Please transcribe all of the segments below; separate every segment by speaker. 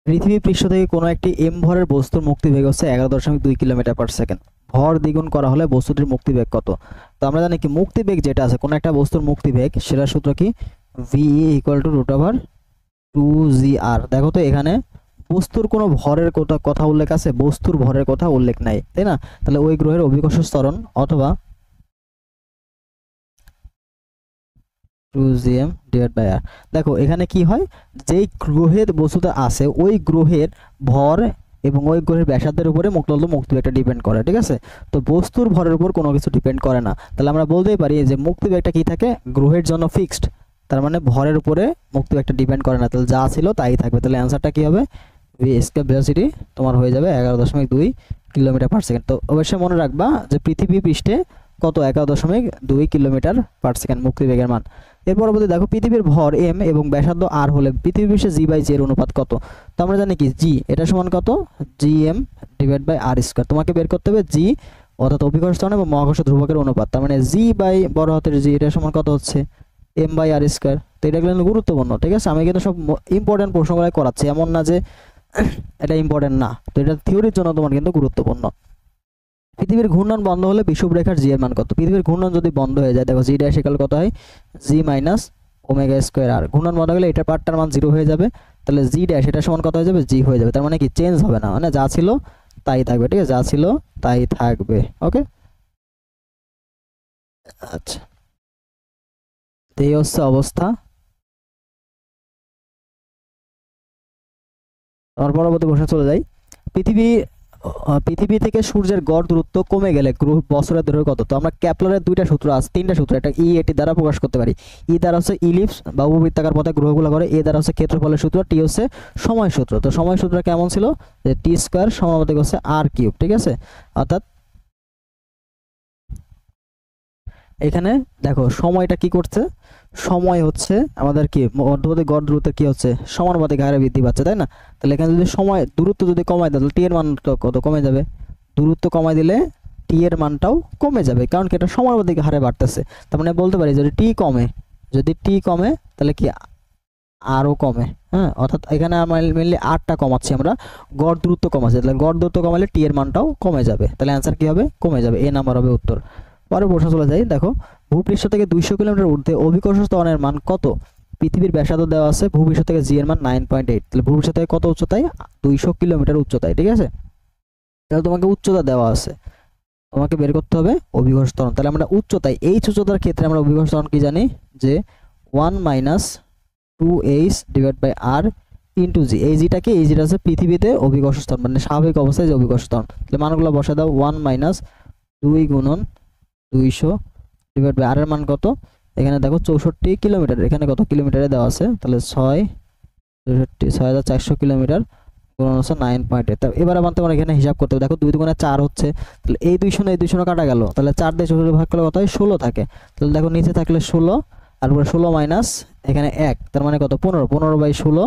Speaker 1: পৃথিবী পৃষ্ঠ থেকে কোনো একটি এম ভরের বস্তুর মুক্তিবেগ হচ্ছে 11.2 কিলোমিটার পার সেকেন্ড। ভর দ্বিগুণ করা হলে বস্তুটির মুক্তিবেগ কত? তো আমরা জানি কি মুক্তিবেগ যেটা আছে কোনো একটা বস্তুর মুক্তিবেগ সেটার সূত্র কি V equal to root over 2gr। দেখো তো এখানে বস্তুর কোনো ভরের কথা উল্লেখ আছে? বস্তুর ভরের কথা উল্লেখ নাই, তাই না? তাহলে ওই গ্রহের অভিকর্ষ ত্বরণ অথবা 2gm ডিভাইড বাই আর। দেখো এখানে কি হয়, যেই গ্রহের বস্তুটা আছে ওই গ্রহের ভর এবং ওই গ্রহের ব্যাসার্ধের উপরে মুক্তিবেগটা ডিপেন্ড করে, ঠিক আছে? তো বস্তুর ভরের উপর কোনো কিছু ডিপেন্ড করে না, তাহলে আমরা বলতেই পারি যে মুক্তিবেগটা কি থাকে গ্রহের জন্য ফিক্সড, তার মানে ভরের উপরে মুক্তিবেগটা ডিপেন্ড করে না, তাহলে যা ছিল তাই থাকবে। তাহলে অ্যান্সারটা কি হবে? ভি স্কয়ার ভেলোসিটি তোমার হয়ে যাবে 11.2 কিলোমিটার পার সেকেন্ড। তো অবশ্যই মনে রাখবা যে পৃথিবী পৃষ্ঠে কত 11.2 কিলোমিটার পার সেকেন্ড মুক্তিবেগের মান। এর পরবর্তী দেখো পৃথিবীর ভর এম এবং ব্যাসার্ধ আর হলে পৃথিবী পৃষ্ঠে জি বাই জি এর অনুপাত কত? তো আমরা জানি কি জি এটা সমান কত, G M divide by r square. তোমাকে বের করতে হবে জি অর্থাৎ অভিকর্ষ ত্বরণ এবং মহাকর্ষ ধ্রুবকের অনুপাত, তার মানে জি বাই বড় হাতের জি এটা সমান কত হচ্ছে এম বাই আর স্কয়ার। তো এটা কিন্তু গুরুত্বপূর্ণ, ঠিক আছে? আমি কিন্তু সব ইম্পর্টেন্ট প্রশ্নগুলো করাচ্ছি, এমন না যে এটা ইম্পর্টেন্ট না। তো এটা থিওরির জন্য তোমার কিন্তু গুরুত্বপূর্ণ। পৃথিবীর ঘূর্ণন বন্ধ হলে বিষুবরেখার জি এর মান কত? পৃথিবীর ঘূর্ণন যদি বন্ধ হয়ে যায়, দেখো জি ড্যাশ ইকুয়াল কত হয় জি মাইনাস ওমেগা স্কয়ার আর। ঘূর্ণন বন্ধ হলে এটার পার্টটার মান 0 হয়ে যাবে, তাহলে জি ড্যাশ এটা সমান কত হয়ে যাবে জি হয়ে যাবে, তার মানে কি চেঞ্জ হবে না, মানে যা ছিল তাই থাকবে, ঠিক আছে? যা ছিল তাই থাকবে, ওকে? আচ্ছা, তো এই হচ্ছে অবস্থা। আমার পরবর্তী প্রশ্ন চলে যাই। পৃথিবী থেকে সূর্যের গড় দূরত্ব কমে গেলে গ্রহ বছরের দৈর্ঘ্য কত? তো আমরা ক্যাপলারের তিনটা সূত্র, এটা এটি দ্বারা প্রকাশ করতে পারি। দ্বারা হচ্ছে ইলিপস বা উপবৃত্তাকার পথে গ্রহগুলো করে, দ্বারা হচ্ছে ক্ষেত্রফলের সূত্র, টি হচ্ছে সময় সূত্র। তো সময় সূত্র কেমন ছিল যে টি স্কয়ার সমানুপাতিক হচ্ছে আর কিউব, ঠিক আছে? অর্থাৎ এখানে দেখো সময়টা কি করছে, সময় হচ্ছে আমাদের কি মধ্যবর্তী গড় দূরত্বের কি হচ্ছে সমানুপাতিক হারে বৃদ্ধি পাচ্ছে, তাই না? তাহলে এখানে যদি সময় দূরত্ব যদি কমায় দেয় তাহলে টি এর মান কত কমে যাবে, দূরত্ব কমায় দিলে টি এর মানটাও কমে যাবে, কারণ কি এটা সমানুপাতিক হারে বাড়তেছে। তার মানে বলতে পারি যদি টি কমে তাহলে কি আরও কমে, হ্যাঁ? অর্থাৎ এখানে আমরা মেনলি আরটা কমাচ্ছি, আমরা গড় দূরত্ব কমাচ্ছি, তাহলে গড় দূরত্ব কমালে টি এর মানটাও কমে যাবে, তাহলে অ্যান্সার কি হবে কমে যাবে, এ নাম্বার হবে উত্তর। পরের প্রশ্ন চলে যাই। দেখো ভূপৃষ্ঠ থেকে 200 কিলোমিটার ঊর্ধ্বে অভিকর্ষ ত্বরণের মান কত? পৃথিবীর ব্যাসার্ধ দেওয়া আছে ভূপৃষ্ঠ থেকে জি এর মান 9.8, তাহলে ভূপৃষ্ঠ থেকে কত উচ্চতায় 200 কিলোমিটার উচ্চতায়, ঠিক আছে? তাহলে তোমাকে উচ্চতা দেওয়া আছে, তোমাকে বের করতে হবে অভিকর্ষ ত্বরণ। তাহলে আমরা উচ্চতায় এইচ উচ্চতার ক্ষেত্রে আমরা অভিকর্ষ ত্বরণ কি জানি যে 1 minus 2h divide by R into g. এই জিটাকে এই জিটা হচ্ছে পৃথিবীতে অভিকর্ষ ত্বরণ, মানে স্বাভাবিক অবস্থায় যে অভিকর্ষ ত্বরণ। তাহলে মানগুলো বসে দাও 1 মাইনাস 2 গুণন 200 ডিভাইড বাই আর এর মান কত? এখানে দেখো 64 কিলোমিটার, এখানে কত কিলোমিটারে দেওয়া আছে, তাহলে 6400 কিলোমিটার গুণন হচ্ছে 9.8। তা এবার আবার তোমার এখানে হিসাব করতে হবে, দেখো 2 গুণে 4 হচ্ছে, তাহলে এই 200 কাটা গেল, তাহলে 4 দিয়ে 64 ভাগ করলে কত হয় 16 থাকে। তাহলে দেখো নিচে থাকলে 16 আর উপরে 16 মাইনাস এখানে 1, তার মানে কত 15 বাই 16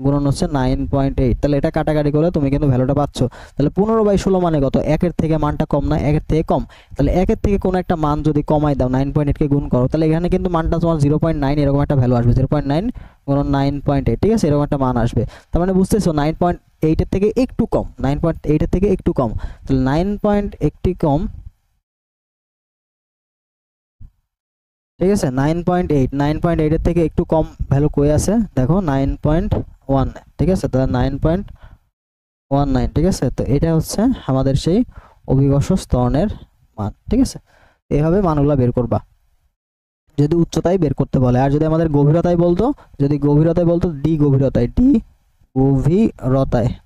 Speaker 1: গুণন হচ্ছে 9.8। তাহলে এটা কাটাকাটি করে তুমি কিন্তু ভ্যালুটা পাচ্ছ। তাহলে 15 বাই 16 মানে কত, 1 এর থেকে মানটা কম না, 1 এর থেকে কম। তাহলে 1 এর থেকে কোনো একটা মান যদি কমাই দাও 9.8 কে গুণ করো, তাহলে এখানে কিন্তু মানটা তোমার 0.9 এরকম একটা ভ্যালু আসবে, 0.9 গুণন 9.8, ঠিক আছে? এরকম একটা মান আসবে। তার মানে বুঝতেছো 9.8 এর থেকে একটু কম, 9.8 এর থেকে একটু কম, তাহলে 9.8 কম, ঠিক আছে? 9.8 এর থেকে একটু কম ভ্যালু কই আছে দেখো 9.1, ঠিক আছে? তাহলে 9.19, ঠিক আছে? তো এটা হচ্ছে আমাদের সেই অভিকর্ষ ত্বরণের মান, ঠিক আছে? এইভাবে মানগুলো বের করবা যদি উচ্চতায় বের করতে বলে। আর যদি আমাদের গভীরতায় বলতো, ডি গভীরতায়,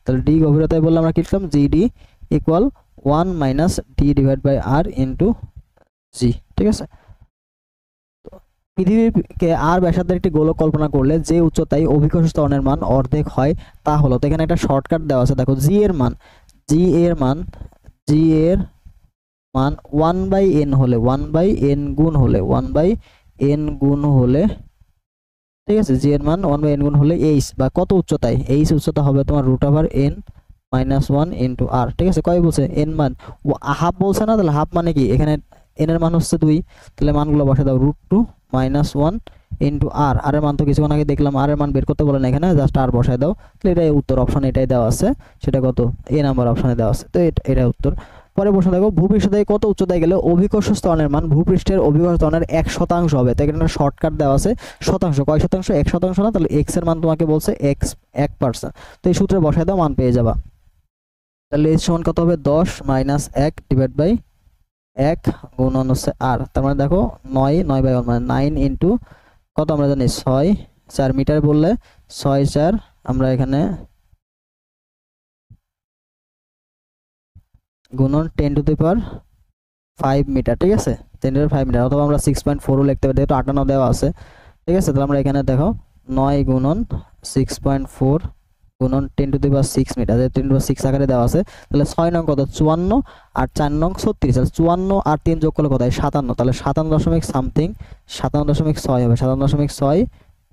Speaker 1: তাহলে ডি গভীরতায় বললে আমরা কি লিখতাম g d equal 1 minus d divide by R into g, ঠিক আছে? পৃথিবীকে আর ব্যাসার্ধের একটি গোলক কল্পনা করলে যে উচ্চতায় অভিকর্ষ ত্বরণের মান অর্ধেক হয় তা হলো। তো এখানে একটা শর্টকাট দেওয়া আছে, দেখো জি এর মান 1 বাই এন হলে 1 বাই এন গুণ হলে ঠিক আছে, জি এর মান 1 বাই এন গুণ হলে এইচ বা কত উচ্চতায়, এইচ উচ্চতা হবে তোমার root over n minus 1 into R, ঠিক আছে? কয় বলছে এন মান হাফ বলছে না, তাহলে হাফ মানে কি এখানে এন এর মান হচ্ছে 2, তাহলে মানগুলো বসে দাও √2 - 1 ইন্টু আর, আর এর মান তো কিছুক্ষণ আগে দেখলাম, আর এর মান বের করতে বলেন এখানে, জাস্ট আর বসায় দাও, তাহলে এটাই উত্তর, অপশন এটাই দেওয়া আছে, সেটা কত এ নাম্বার অপশনে দেওয়া আছে, তো এটাই উত্তর। পরে প্রশ্ন দেখো, ভূপৃষ্ঠ থেকে কত উচ্চতায় গেলে অভিকর্ষ ত্বরণের মান ভূপৃষ্ঠের অভিকর্ষ ত্বরণের 1% হবে, তো এখানে শর্টকাট দেওয়া আছে শতাংশ, কয় শতাংশ, 1% না, তাহলে এক্স এর মান তোমাকে বলছে 1%, তো এই সূত্রে বসায় দাও, মান পেয়ে যাবা। তাহলে এইচ সমান কত হবে, 10 - 1 ডিভাইড বাই 1 গুণন হচ্ছে আর, তার মানে দেখো 9/1 মানে 9 ইন্টু কত আমরা জানি 6, 4 মিটার বললে 6 4, আমরা এখানে গুণন 10⁵ মিটার, ঠিক আছে, 10⁵ মিটার, অথবা আমরা 6.4ও লিখতে পারি, যেহেতু 58 দেওয়া আছে, ঠিক আছে। তাহলে আমরা এখানে দেখো 9 গুণন 6.4 গুণন 10⁶ মিটার, 10⁶ আকারে দেওয়া আছে, তাহলে 6 নং কত 54 আর 4 নং 36, তাহলে 54 আর 3 যোগ করলে কত হয় 57, তাহলে 57.6 হবে, 57.6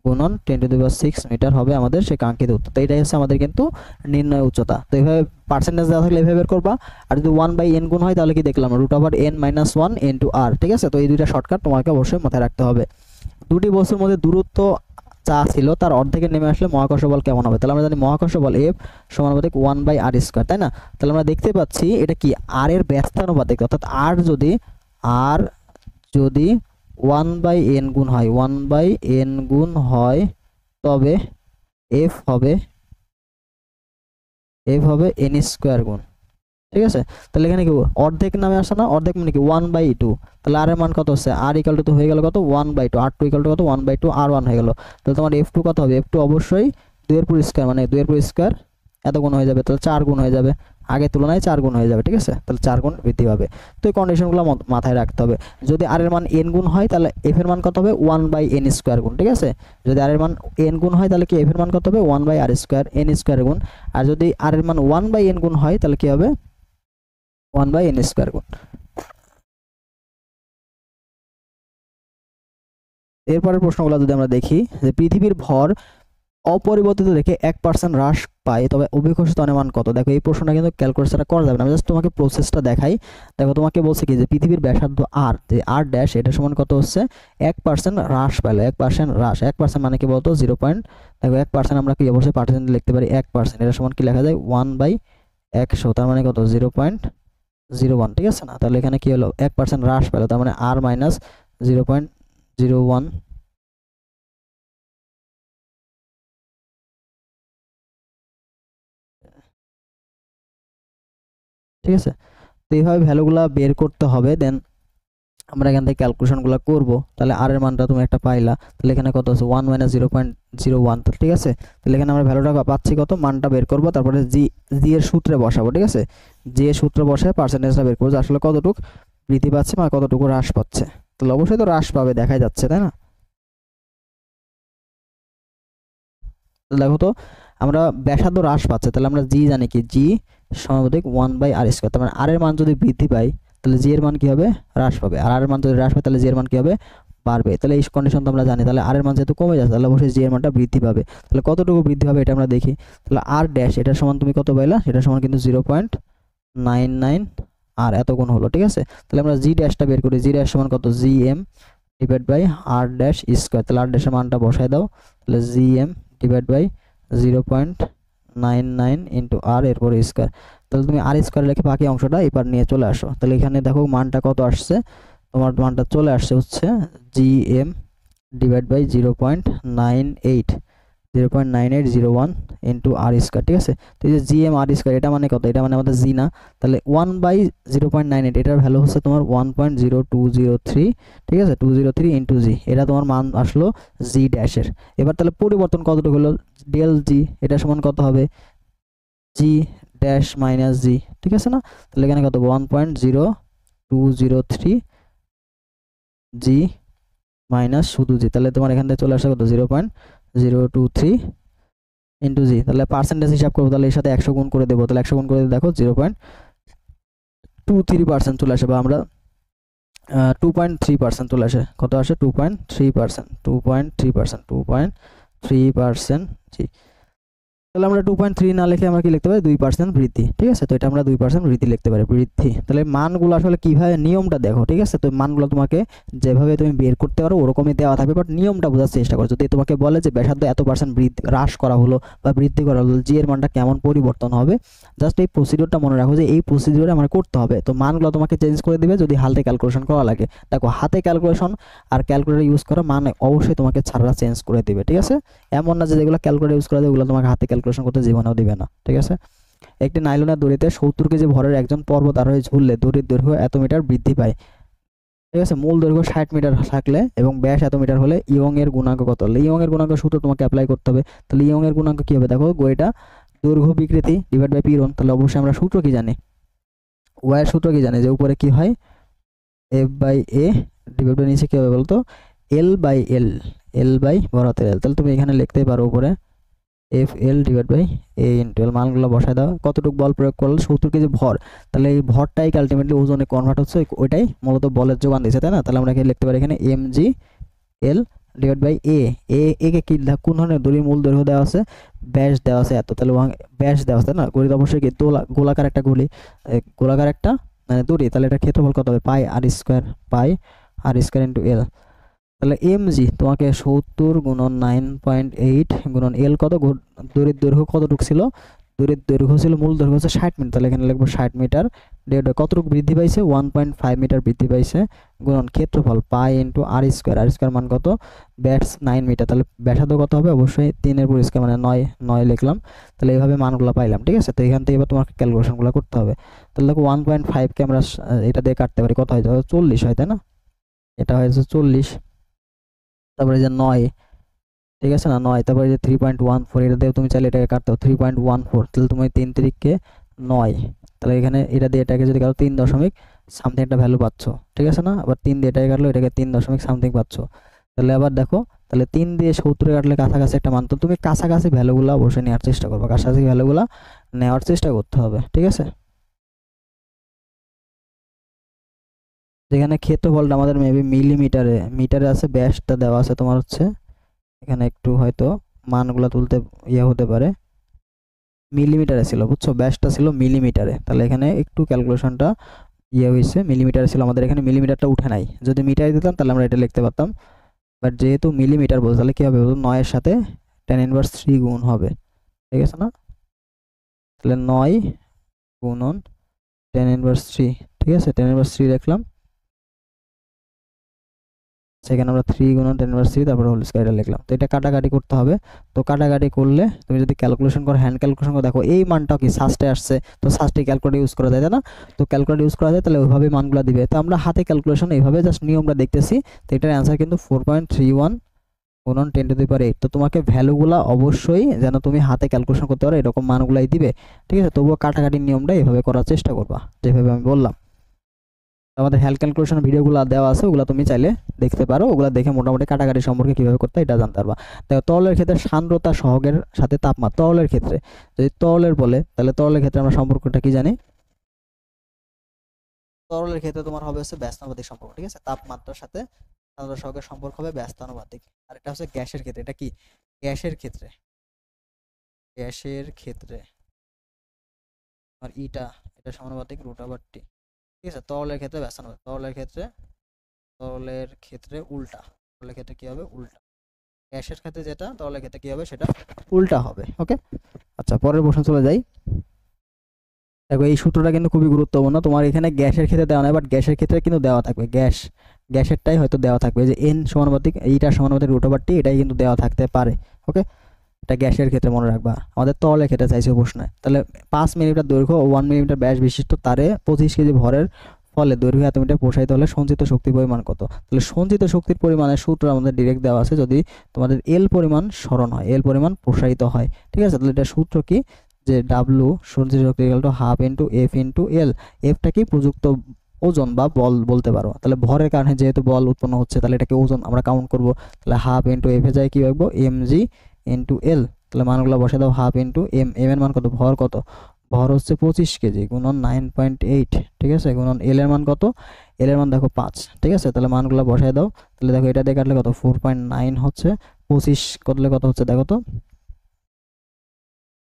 Speaker 1: গুণন 10⁶ মিটার হবে আমাদের সেই কাঙ্ক্ষিত উত্তর। তো এটাই হচ্ছে আমাদের কিন্তু নির্ণয় উচ্চতা। তো এইভাবে পার্সেন্টেজ দেওয়া থাকলে এইভাবে বের করবা, আর যদি 1/n গুণ হয় তাহলে কি দেখলাম √n - 1 ইন্টু আর, ঠিক আছে। তো এই দুইটা শর্টকাট তোমাকে অবশ্যই মাথায় রাখতে হবে। দুটি বস্তুর মধ্যে দূরত্ব যা ছিল তার অর্ধেকে নেমে আসলে মহাকর্ষ বল কেমন হবে, তাহলে আমরা জানি মহাকর্ষ বল F সমানুপাতিক 1/r², তাই না। তাহলে আমরা দেখতে পাচ্ছি এটা কি r এর ব্যস্তানুপাতিক, অর্থাৎ r যদি 1/n গুণ হয়, 1/n গুণ হয়, তবে F হবে n² গুণ, ঠিক আছে। তাহলে এখানে কি অর্ধেক নামে আসে না, অর্ধেক মানে কি 1/2, তাহলে আর এর মান কত হচ্ছে, r = তো হয়ে গেল কত 1/2, r2 = কত 1/2, r1 হয়ে গেল, তাহলে তোমার f2 কত হবে, f2 অবশ্যই 2 এর পুরো স্কয়ার, মানে 2 এর পুরো স্কয়ার এত গুণ হয়ে যাবে, তাহলে 4 গুণ হয়ে যাবে, আগের তুলনায় 4 গুণ হয়ে যাবে, ঠিক আছে, তাহলে 4 গুণ বৃদ্ধি পাবে। তো এই কন্ডিশনগুলো মাথায় রাখতে হবে। যদি r এর মান n গুণ হয় তাহলে f এর মান কত হবে 1/n² গুণ, ঠিক আছে। যদি r এর মান n গুণ হয় তাহলে কি f এর মান কত হবে 1/r² n² গুণ, আর যদি r এর মান 1/n গুণ হয় তাহলে কি হবে 1/n² গুণ। এরপরের প্রশ্নগুলো যদি আমরা দেখি, যে পৃথিবীর ভর অপরিবর্তিত রেখে 1% হ্রাস পায় তবে অভিকর্ষ ত্বরণের মান কত। দেখো এই প্রশ্নটা কিন্তু ক্যালকুলেটর ছাড়া করা যাবে না, আমি জাস্ট তোমাকে প্রসেসটা দেখাই। দেখো তোমাকে বলছে কি যে পৃথিবীর ব্যাসার্ধ r, যে r' এটা সমান কত হচ্ছে 1% হ্রাস পেল, 1% হ্রাস, 1% মানে কি বলতো 0. দেখো 1% আমরা কি অবশ্যই পার্সেন্ট লিখতে পারি, 1% এটা সমান কি লেখা যায় 1/100, তার মানে কত 0.01, ঠিক আছে না। তাহলে এখানে কি হলো 1% হ্রাস পেল, তার মানে r - 0.01, ঠিক আছে। তো এইভাবে ভ্যালুগুলো বের করতে হবে, দেন আমরা এখান থেকে ক্যালকুলেশনগুলো করব। তাহলে আর এর মানটা তুমি একটা পাইলা, তাহলে এখানে কত আছে 1 - 0.01, ঠিক আছে। তাহলে এখানে আমরা ভ্যালুটা পাচ্ছি কত, মানটা বের করব, তারপরে জি এর সূত্রে বসাবো, ঠিক আছে। জি এর সূত্রে বসায় পার্সেন্টেজটা বের করব, আসলে কতটুকু বৃদ্ধি পাচ্ছে বা কতটুকু হ্রাস পাচ্ছে। তাহলে অবশ্যই তো হ্রাস পাবে, দেখাই যাচ্ছে, তাই না। দেখো তো আমরা ব্যাসার্ধ হ্রাস পাচ্ছে, তাহলে আমরা জি জানি কি জি সমানুপাতিক 1/r², তার মানে আর এর মান যদি বৃদ্ধি পায় তাহলে জি এর মান কি হবে হ্রাস পাবে, আর এর মান যদি হ্রাস পায় তাহলে জি এর মান কি হবে বাড়বে। তাহলে এই কন্ডিশন তো আমরা জানি, তাহলে আর এর মান যেহেতু কমে যাচ্ছে তাহলে অবশ্যই জি এর মানটা বৃদ্ধি পাবে। তাহলে কতটুকু বৃদ্ধি হবে এটা আমরা দেখি। তাহলে r' এটা সমান তুমি কত পাইলা, এটা সমান কিন্তু 0.99 আর এত গুণ হলো, ঠিক আছে। তাহলে আমরা জি' বের করি, জি' সমান কত gm ডিভাইড বাই r'², তাহলে r' এর মানটা বসায় দাও, তাহলে gm ডিভাইড বাই 0.99 ইন্টু আর এরপর স্কয়ার, তাহলে তুমি r² লিখে বাকি অংশটা এবার নিয়ে চলে আসো। তাহলে এখানে দেখো মানটা কত আসছে, তোমার মানটা চলে আসছে হচ্ছে gm divide by 0.9801 into r², ঠিক আছে। তো এই যে gm r² এটা মানে কত, এটা মানে আমাদের জি না, তাহলে 1/0.98 এটার ভ্যালু হচ্ছে তোমার 1.0203, ঠিক আছে, 203 ইন্টু জি, এটা তোমার মান আসলো জি' এর। এবার তাহলে পরিবর্তন কতটুকু হলো, ডেল জি এটা সমান কত হবে জি' মাইনাস জি, ঠিক আছে না। তাহলে এখানে কত 1.0203 জি মাইনাস শুধু জি, তাহলে তোমার এখান থেকে চলে আসে কত 0.023 ইন্টু জি। তাহলে পার্সেন্টেজ হিসাব করবো, তাহলে এর সাথে 100 গুণ করে দেবো, তাহলে 100 গুণ করে দেখো 0.23% চলে আসে, বা আমরা 2.3% চলে আসে, কত আসে 2.3%, 2.3%, 2.3%, জি। তাহলে আমরা 2.3 না লিখে আমরা কি লিখতে পারি 2% বৃদ্ধি, ঠিক আছে। তো এটা আমরা 2% বৃদ্ধি লিখতে পারি, বৃদ্ধি। তাহলে মানগুলো আসলে কিভাবে, নিয়মটা দেখো, ঠিক আছে। তো মানগুলো তোমাকে যেভাবে তুমি বের করতে পারো ওরকমই দেওয়া থাকবে, বাট নিয়মটা বোঝার চেষ্টা করো। যদি তোমাকে বলে যে ব্যাসার্ধ এত পার্সেন্ট বৃদ্ধি হ্রাস করা হলো বা বৃদ্ধি করা হলো, জি এর মানটা কেমন পরিবর্তন হবে, জাস্ট এই প্রসিডিওরটা মনে রাখো যে এই প্রসিডিওরে আমার করতে হবে। তো মানগুলো তোমাকে চেঞ্জ করে দিবে যদি হাতে ক্যালকুলেশন করা লাগে। দেখো হাতে ক্যালকুলেশন আর ক্যালকুলেটর ইউজ করা মানে অবশ্যই তোমাকে ছাড়া চেঞ্জ করে দিবে, ঠিক আছে। এমন না যে যেগুলো ক্যালকুলেটর ইউজ করা যায় ওগুলো তোমাকে হাতে ক্যালকুলেশন করতে জীবনেও দিবে না, ঠিক আছে। একটি নাইলনের দড়িতে 70 কেজি ভরের একজন পর্বতারোহী ঝুললে দড়ির দৈর্ঘ্য এত মিটার বৃদ্ধি পায়, ঠিক আছে। মূল দৈর্ঘ্য 60 মিটার থাকলে এবং ব্যাস এত মিটার হলে ইয়ং এর গুণাঙ্ক কত হলে, ইয়ং এর গুণাঙ্ক সূত্র তোমাকে অ্যাপ্লাই করতে হবে। তাহলে ইয়ং এর গুণাঙ্ক কি হবে, দেখো এটা দৈর্ঘ্য বিকৃতি ডিভাইড বাই পীড়ন। তাহলে অবশ্যই আমরা সূত্র কি জানি, ওয়াই এর সূত্র কি জানি, যে উপরে কি হয় F by A divide by নিচে কি হবে বলতো L by L, L by বড় হাতের এল। তাহলে তুমি এখানে লিখতে পারো উপরে F L divide by A into L. মানগুলো বসায় দাও, কতটুকু বল প্রয়োগ করলে 70 কেজি ভর, তাহলে এই ভরটাই আলটিমেটলি ওজনে কনভার্ট হচ্ছে, ওইটাই মূলত বলের যোগান দিচ্ছে, তাই না। তাহলে আমরা এখানে লিখতে পারি এখানে M G L divide by A, A কে কি কোন ধরনের দড়ির মূল দৈর্ঘ্য দেওয়া আছে, ব্যাস দেওয়া আছে এত, তাহলে ব্যাস দেওয়া আছে না, গড়ি অবশ্যই কি গোলাকার একটা গুলি, গোলাকার একটা মানে দড়ি, তাহলে এটা ক্ষেত্রফল কত হবে পাই আর স্কোয়ার, পাই আর স্কোয়ার ইন্টু এল। তাহলে এম জি তোমাকে 70 গুণন 9.8 গুণন এল কত, দড়ির দৈর্ঘ্য কতটুকু ছিল, দড়ির দৈর্ঘ্য ছিল মূল দৈর্ঘ্য হচ্ছে 60 মিটার, তাহলে এখানে লিখবো 60 মিটার ডিভাইড বাই কতটুকু বৃদ্ধি পাইছে 1.5 মিটার বৃদ্ধি পাইছে গুণন ক্ষেত্রফল পাই ইন্টু আর স্কোয়ার, আর স্কোয়ার মান কত, ব্যাস 9 মিটার, তাহলে ব্যাসার্ধ কত হবে অবশ্যই 3 এর উপর স্কোয়ার মানে 9 লিখলাম। তাহলে এইভাবে মানগুলো পাইলাম, ঠিক আছে। তো এখান থেকে এবার তোমাকে ক্যালকুলেশনগুলো করতে হবে। তাহলে দেখো 1.5 কে আমরা এটা দিয়ে কাটতে পারি, কত হয় 40 হয়, তাই না, এটা হয়েছে 40। তারপরে যে 9, ঠিক আছে না 9, তারপরে যে 3.14 এটা দিয়ে তুমি চাইলে এটাকে কাটতে 3.14, তাহলে তুমি 3 তিরিকে 9, তাহলে এখানে এটা দিয়ে এটাকে যদি কাটো 3 দশমিক সামথিং একটা ভ্যালু পাচ্ছ, ঠিক আছে না। আবার 3 দিয়ে এটাকে কাটলো এটাকে 3 দশমিক সামথিং পাচ্ছ। তাহলে আবার দেখো, তাহলে 3 দিয়ে 70 কাটলে কাছাকাছি একটা মান, তো তুমি কাছাকাছি ভ্যালুগুলো অবশ্যই নেওয়ার চেষ্টা করবে, কাছাকাছি ভ্যালুগুলো নেওয়ার চেষ্টা করতে হবে, ঠিক আছে। যেখানে ক্ষেত্রফলটা আমাদের মেবি মিলিমিটারে, মিটারে আছে, ব্যাসটা দেওয়া আছে তোমার হচ্ছে এখানে একটু হয়তো মানগুলো তুলতে ইয়ে হতে পারে, মিলিমিটারে ছিল বুঝছো, ব্যাসটা ছিল মিলিমিটারে, তাহলে এখানে একটু ক্যালকুলেশনটা ইয়ে হয়েছে, মিলিমিটারে ছিল আমাদের, এখানে মিলিমিটারটা উঠে নাই, যদি মিটারে দিতাম তাহলে আমরা এটা লিখতে পারতাম, বাট যেহেতু মিলিমিটার বলছে তাহলে কি হবে 9 এর সাথে tan ইনভার্স 3 গুণ হবে, ঠিক আছে না। তাহলে 9 গুণন tan ইনভার্স 3, ঠিক আছে, tan ইনভার্স 3 লিখলাম, সেখানে আমরা 3 গুণন tan ইনভার্স 3 তারপর হোল স্কয়ারটা লিখলাম। তো এটা কাটাকাটি করতে হবে, তো কাটাকাটি করলে তুমি যদি ক্যালকুলেশন করো, হ্যান্ড ক্যালকুলেশন করো, দেখো এই মানটাও কি সাস্টে আসছে, তো সাস্টে ক্যালকুলেটর ইউজ করা যায়, তাই না। তো ক্যালকুলেটর ইউজ করা যায়, তাহলে ওইভাবে মানগুলো দিবে। তো আমরা হাতে ক্যালকুলেশন এইভাবে জাস্ট নিয়মটা দেখতেছি। তো এটার অ্যান্সার কিন্তু 4.31 গুণন 10⁸। তো তোমাকে ভ্যালুগুলো অবশ্যই যেন তুমি হাতে ক্যালকুলেশন করতে পারো এরকম মানগুলাই দিবে, ঠিক আছে। তবুও কাটাকাটির নিয়মটা এইভাবে করার চেষ্টা করবা যেভাবে আমি বললাম। আমাদের হেল্প ক্যালকুলেশন ভিডিওগুলো দেওয়া আছে, ওগুলো তুমি চাইলে দেখতে পারো, ওগুলো দেখে মোটামুটি কাটাকাটি সম্পর্কে কিভাবে করতে এটা জানতে পারবা। দেখো তরলের ক্ষেত্রে সান্দ্রতা সহগের সাথে তাপমাত্রা, তরলের ক্ষেত্রে যদি তরলের বলে তাহলে তরলের ক্ষেত্রে আমরা সম্পর্কটা কি জানি, তরলের ক্ষেত্রে তোমার হবে হচ্ছে ব্যস্তানুপাতিক সম্পর্ক, ঠিক আছে। তাপমাত্রার সাথে সান্দ্রতা সহগের সম্পর্ক হবে ব্যস্তানুপাতিক। আর এটা হচ্ছে গ্যাসের ক্ষেত্রে, এটা কি গ্যাসের ক্ষেত্রে, গ্যাসের ক্ষেত্রে আর এটা সমানুপাতিক √/t, ঠিক আছে। তরলের ক্ষেত্রে ব্যস্তানুপাতিক, তরলের ক্ষেত্রে উল্টা, তরলের ক্ষেত্রে কি হবে উল্টা, গ্যাসের ক্ষেত্রে যেটা তরলের ক্ষেত্রে কি হবে সেটা উল্টা হবে, ওকে। আচ্ছা পরের প্রশ্ন চলে যাই। দেখো এই সূত্রটা কিন্তু খুবই গুরুত্বপূর্ণ, তোমার এখানে গ্যাসের ক্ষেত্রে দেওয়া নাই, বাট গ্যাসের ক্ষেত্রে কিন্তু দেওয়া থাকবে, গ্যাসেরটাই হয়তো দেওয়া থাকবে, যে n সমানুপাতিক এইটা সমানুপাতিক √/t, এটাই কিন্তু দেওয়া থাকতে পারে, ওকে। এটা গ্যাসের ক্ষেত্রে মনে রাখবা। আমাদের তরলের ক্ষেত্রে চাইছে প্রশ্নে, তাহলে 5 মিলিমিটার দৈর্ঘ্য ও 1 মিলিমিটার ব্যাস বিশিষ্ট তারে 25 কেজি ভরের ফলে দৈর্ঘ্য এত মিটার প্রসারিত হলে সঞ্চিত শক্তির পরিমাণ কত। তাহলে সঞ্চিত শক্তির পরিমাণের সূত্র আমাদের ডিরেক্ট দেওয়া আছে, যদি তোমাদের এল পরিমাণ স্মরণ হয়, এল পরিমাণ প্রসারিত হয়, ঠিক আছে। তাহলে এটা সূত্র কি, যে ডাব্লু সঞ্চিত শক্তি ½ ইন্টু এফ ইন্টু এল, এফটা কি প্রযুক্ত ওজন বা বল বলতে পারো। তাহলে ভরের কারণে যেহেতু বল উৎপন্ন হচ্ছে তাহলে এটাকে ওজন আমরা কাউন্ট করব, তাহলে ½ ইন্টু এফ এ যায় কি রাখবো এম জি ইন্টু এল, তাহলে মানগুলো বসে দাও, ½ ইন্টু এম এর মান কত, ভর কত, ভর হচ্ছে 25 কেজি গুণন 9.8, ঠিক আছে, গুণন এল এর মান কত, এল এর মান দেখো 5, ঠিক আছে। তাহলে মানগুলো বসায় দাও, তাহলে দেখো এটা দিয়ে কাটলে কত 4.9 হচ্ছে, 25 করলে কত হচ্ছে দেখো তো,